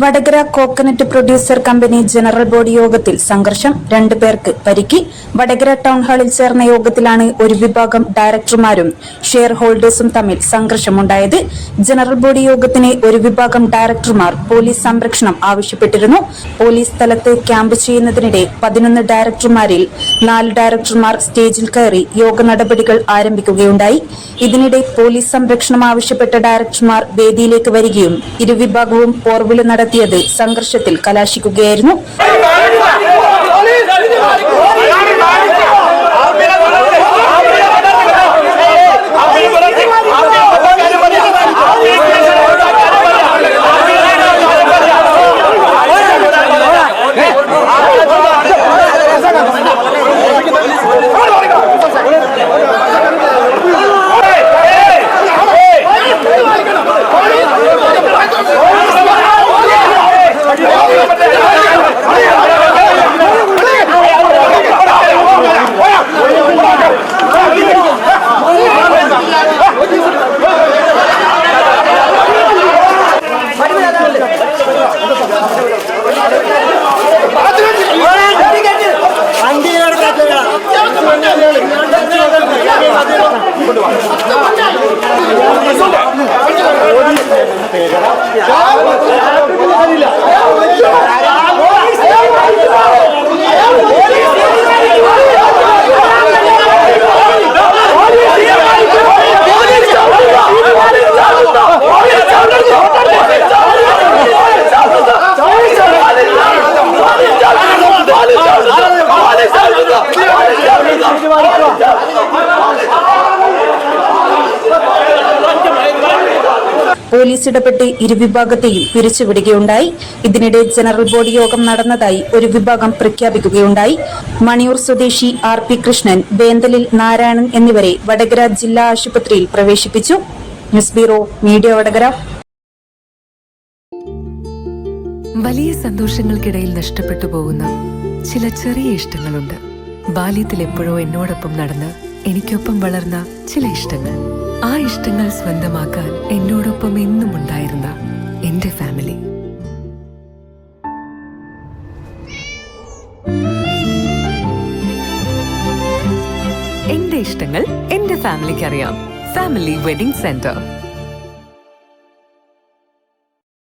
Vadakara coconut producer company general body യോഗത്തിൽ സംഘർഷം, 2 പേർക്ക് പരിക്ക്. വടകര ടൗൺ ഹാളിൽ ചേർന്ന യോഗത്തിലാണ് ഒരു വിഭാഗം ഡയറക്ടർമാരും ഷെയർ ഹോൾഡേഴ്സും തമ്മിൽ സംഘർഷമുണ്ടായത്. ജനറൽ ബോഡി യോഗത്തിന് ഒരു വിഭാഗം ഡയറക്ടർമാർ പോലീസ് സംരക്ഷണം ആവശ്യപ്പെട്ടിരുന്നു. പോലീസ് സ്ഥലത്ത് ക്യാമ്പ് ചെയ്യുന്നതിനിടെ 11 ഡയറക്ടർമാരിൽ 4 ഡയറക്ടർമാർ സ്റ്റേജിൽ കയറി യോഗ നടപടികൾ ആരംഭിക്കുകയുണ്ടായി. ഇതിനിടെ പോലീസ് സംരക്ഷണം ആവശ്യപ്പെട്ട ഡയറക്ടർമാർ വേദിയിലേക്ക് വരികയും ഇരുവിഭാഗവും പോർവിളി നടത്തിയത് സംഘർഷത്തിൽ കലാശിക്കുകയായിരുന്നു. പോലീസ് ഇടപെട്ട് ഇരുവിഭാഗത്തെയും പിരിച്ചുവിടുകയുണ്ടായി. ഇതിനിടെ ജനറൽ ബോഡി യോഗം നടന്നതായി ഒരു വിഭാഗം പ്രഖ്യാപിക്കുകയുണ്ടായി. മണിയൂർ സ്വദേശി RP കൃഷ്ണൻ, വേന്തലിൽ നാരായണൻ എന്നിവരെ വടകര ജില്ലാ ആശുപത്രിയിൽ പ്രവേശിപ്പിച്ചു. News bureau, media Vadakara. വലിയ സന്തോഷങ്ങൾക്കിടയിൽ നഷ്ടപ്പെട്ടു പോകുന്ന ചില ചെറിയ ഇഷ്ടങ്ങളുണ്ട്. ബാല്യത്തിൽ എപ്പോഴോ എന്നോടൊപ്പം നടന്ന് എനിക്കൊപ്പം വളർന്ന ചില ഇഷ്ടങ്ങൾ. ആ ഇഷ്ടങ്ങൾ സ്വന്തമാക്കാൻ എന്നോടൊപ്പം എന്നും ഉണ്ടായിരുന്ന എന്റെ ഫാമിലി. എന്റെ ഇഷ്ടങ്ങൾ എന്റെ ഫാമിലിക്ക് അറിയാം. Family wedding centre.